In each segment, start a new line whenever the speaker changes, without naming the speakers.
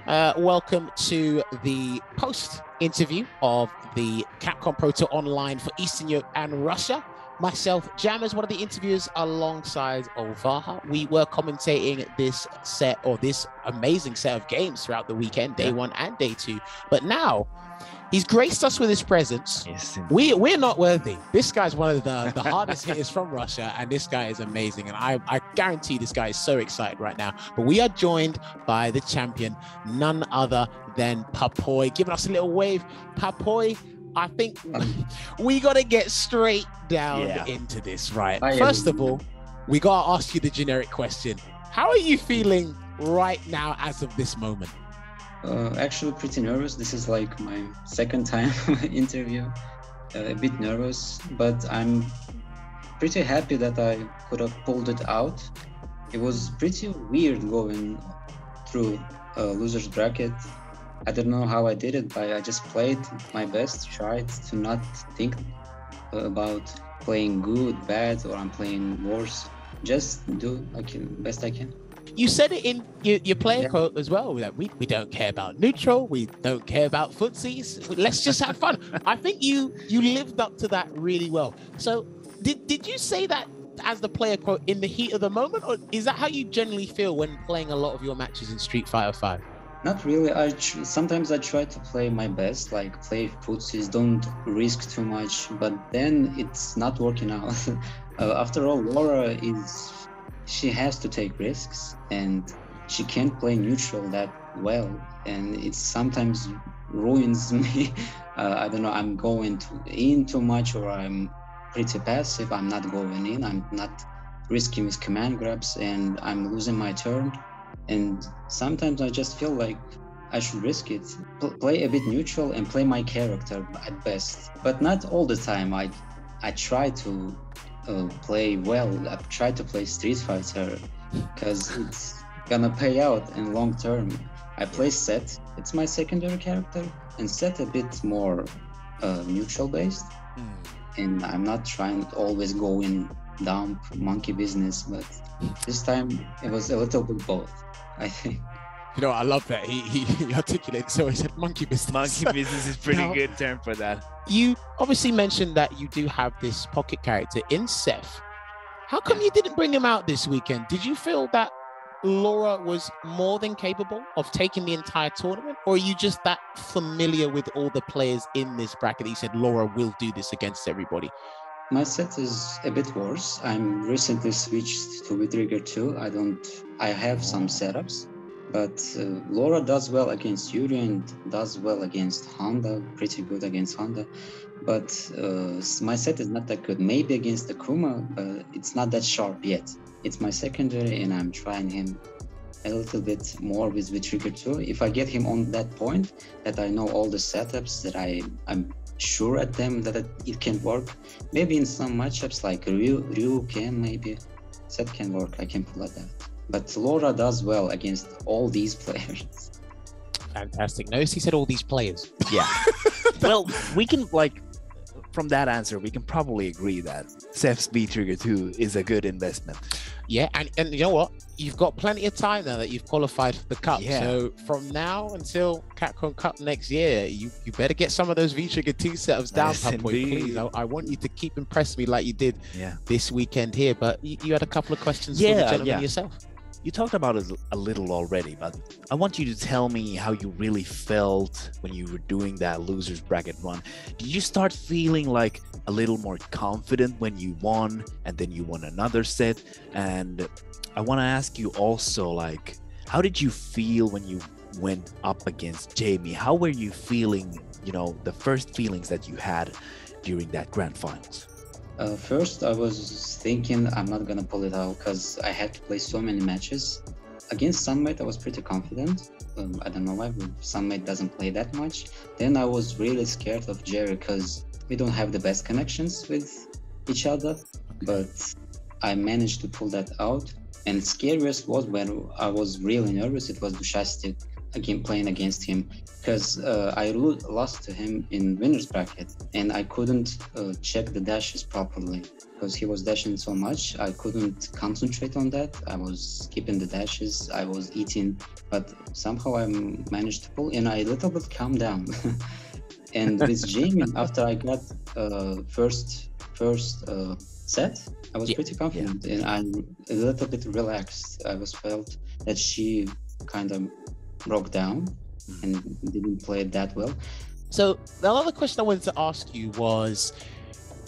Welcome to the post-interview of the Capcom Pro Tour Online for Eastern Europe and Russia. Myself, Jammerz, one of the interviewers alongside Olvaha. We were commentating this set, or this amazing set of games throughout the weekend, day one and day two. But now, he's graced us with his presence.
Yes,
We're not worthy. This guy's one of the hardest hitters from Russia, and this guy is amazing. And I guarantee this guy is so excited right now. But we are joined by the champion, none other than Papoi. Giving us a little wave. Papoi, I think we got to get straight down into this, right? First of all, we got to ask you the generic question. How are you feeling right now as of this moment?
Actually pretty nervous. This is like my second time interview. A bit nervous, but I'm pretty happy that I could have pulled it out. It was pretty weird going through loser's bracket. I don't know how I did it, but I just played my best, tried to not think about playing good, bad, or I'm playing worse. Just do best I can.
You said it in your player quote as well, that we don't care about neutral, we don't care about footsies, let's just have fun. I think you lived up to that really well. So did you say that as the player quote in the heat of the moment, or is that how you generally feel when playing a lot of your matches in Street Fighter 5?
Not really. Sometimes I try to play my best, like play footsies, don't risk too much, but then it's not working out. After all, Laura she has to take risks, and she can't play neutral that well, and it sometimes ruins me. I don't know, I'm going in too much, or I'm pretty passive. I'm not going in, I'm not risking with command grabs, and I'm losing my turn. And sometimes I just feel like I should risk it. Play a bit neutral and play my character at best, but not all the time. I try to play well. I try to play Street Fighter because it's gonna pay out in long term. I play Set, it's my secondary character, and Set a bit more neutral based. And I'm not trying to always go in dump monkey business, but this time it was a little bit both, I think.
You know, I love that he articulated, so he said monkey business.
Monkey business is pretty good term for that.
You obviously mentioned that you do have this pocket character in Seth. How come you didn't bring him out this weekend? Did you feel that Laura was more than capable of taking the entire tournament, or are you just that familiar with all the players in this bracket that you said Laura will do this against everybody?
My set is a bit worse. I'm recently switched to V-Trigger 2. I have some setups, but Laura does well against Yuri and does well against Honda, pretty good against Honda. But my set is not that good. Maybe against Akuma, but it's not that sharp yet. It's my secondary, and I'm trying him a little bit more with V-Trigger 2. If I get him on that point, that I know all the setups, that I'm sure at them, that it can work. Maybe in some matchups like Ryu can, maybe Set can work. I can pull at that. But Laura does well against all these players.
Fantastic. Notice he said all these players.
Yeah. Well, we can, from that answer, we can probably agree that Seth's V-Trigger 2 is a good investment.
Yeah, and you know what? You've got plenty of time now that you've qualified for the Cup. Yeah. So from now until Capcom Cup next year, you better get some of those V-Trigger 2 setups down, Papoi, please. I want you to keep impressing me like you did this weekend here. But you had a couple of questions for the gentleman yourself.
You talked about it a little already, but I want you to tell me how you really felt when you were doing that loser's bracket run. Did you start feeling like a little more confident when you won, and then you won another set? And I want to ask you also, how did you feel when you went up against Jamie? How were you feeling, the first feelings that you had during that grand finals?
First, I was thinking I'm not gonna pull it out because I had to play so many matches. Against Sunmate, I was pretty confident. I don't know why, but Sunmate doesn't play that much. Then I was really scared of Jerry because we don't have the best connections with each other, but I managed to pull that out. And scariest was when I was really nervous, it was Dushastic again playing against him, because I lost to him in winner's bracket, and I couldn't check the dashes properly because he was dashing so much. I couldn't concentrate on that. I was skipping the dashes, I was eating, but somehow I managed to pull, and I a little bit calmed down. And with Jamie, after I got first set, I was pretty confident, and I'm a little bit relaxed. I was felt that she kind of broke down and didn't play it that well.
So the other question I wanted to ask you was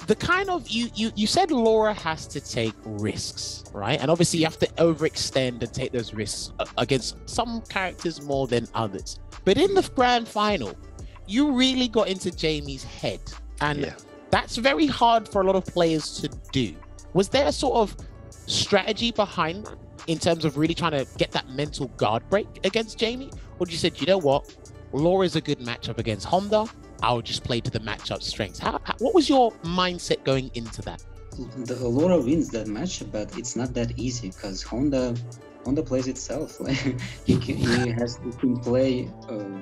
the kind of, you said Laura has to take risks, right? And obviously you have to overextend and take those risks against some characters more than others. But in the grand final, you really got into Jamie's head, and that's very hard for a lot of players to do. Was there a sort of strategy behind that in terms of really trying to get that mental guard break against Jamie? Or you said, you know what, Laura's a good matchup against Honda, I'll just play to the matchup strengths. What was your mindset going into that?
Laura wins that match, but it's not that easy because Honda plays itself. he has to play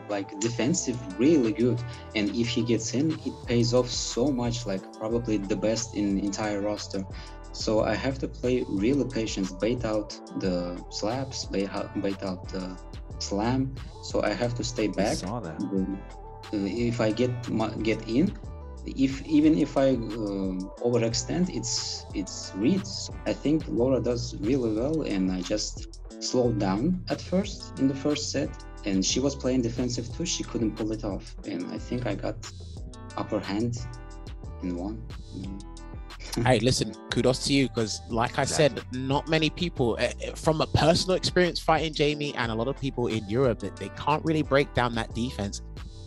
like defensive really good, and if he gets in, it pays off so much, like probably the best in entire roster. So I have to play really patient, bait out the slaps, bait out the slam. So I have to stay back.
I saw that.
If I get in, even if I overextend, it's reads. I think Laura does really well, and I just slowed down at first in the first set, and she was playing defensive too. She couldn't pull it off, and I think I got upper hand and won.
Hey, listen, kudos to you, because like I said, not many people, from a personal experience fighting Jamie, and a lot of people in Europe, that they can't really break down that defense.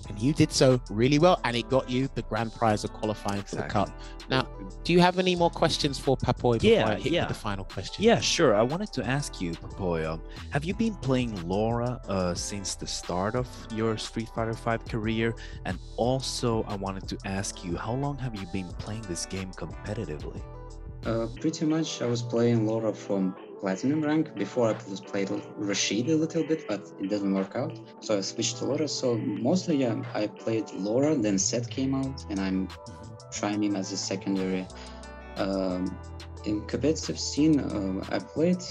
And you did so really well, and it got you the grand prize of qualifying for the cup. Now, do you have any more questions for Papoi before I hit with the final question?
Yeah, sure. I wanted to ask you, Papoi, have you been playing Laura since the start of your Street Fighter V career? And also, I wanted to ask you, how long have you been playing this game competitively?
Pretty much, I was playing Laura from Platinum rank. Before I played Rashid a little bit, but it didn't work out. So I switched to Laura. So mostly, I played Laura, then Set came out, and I'm trying him as a secondary. In competitive scene, I played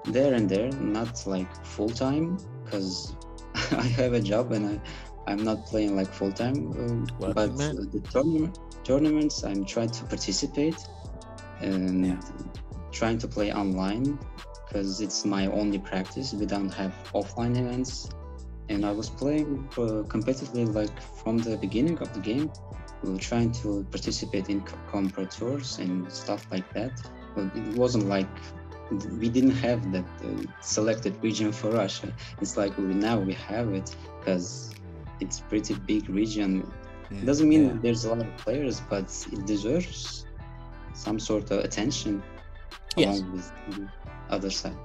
there and there, not like full-time, because I have a job and I'm not playing like full-time. But the tournaments, I'm trying to participate and trying to play online, because it's my only practice. We don't have offline events, and I was playing competitively like from the beginning of the game. We were trying to participate in Capcom Pro Tours and stuff like that, but it wasn't like we didn't have that selected region for Russia. It's like now we have it, because it's pretty big region. It doesn't mean there's a lot of players, but it deserves some sort of attention along with the other side.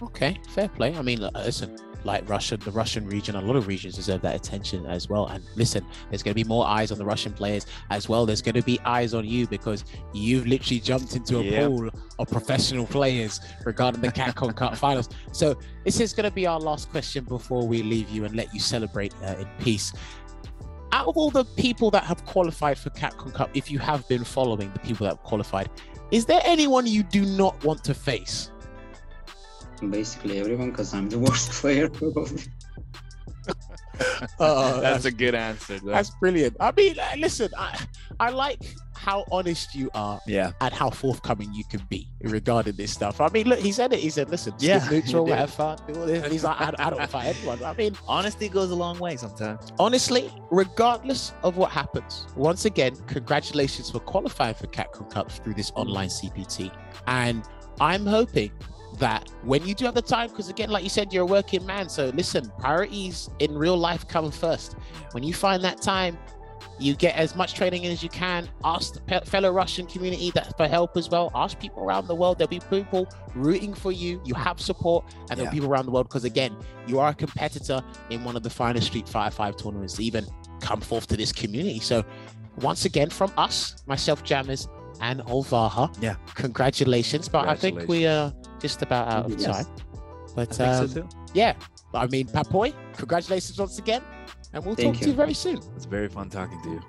Okay, fair play. I mean, listen, like the Russian region, a lot of regions deserve that attention as well. And listen, there's going to be more eyes on the Russian players as well. There's going to be eyes on you, because you've literally jumped into a pool of professional players regarding the Capcom Cup finals. So this is going to be our last question before we leave you and let you celebrate in peace. Out of all the people that have qualified for Capcom Cup, if you have been following the people that have qualified, is there anyone you do not want to face?
Basically everyone, because I'm the worst player probably.
That's a good answer, though.
That's brilliant. I mean, listen, I like how honest you are, and how forthcoming you can be regarding this stuff. I mean, look, he said it. He said, "Listen, stick neutral, have fun, do all this." And he's like, "I don't fight anyone." I mean,
honesty goes a long way sometimes.
Honestly, regardless of what happens, once again, congratulations for qualifying for Capcom Cup through this online CPT. And I'm hoping that when you do have the time, because again, like you said, you're a working man, so listen, priorities in real life come first. When you find that time, you get as much training as you can. Ask the fellow Russian community that for help as well. Ask people around the world. There'll be people rooting for you. You have support, and there'll be people around the world, because again, you are a competitor in one of the finest Street Fighter 5 tournaments to even come forth to this community. So once again, from us, myself, Jammerz, and Olvaha, congratulations. But I think we are just about out of time. But
I think so too.
I mean, Papoi, congratulations once again, and we'll
Thank
talk to you
you.
very soon.
It's very fun talking to you.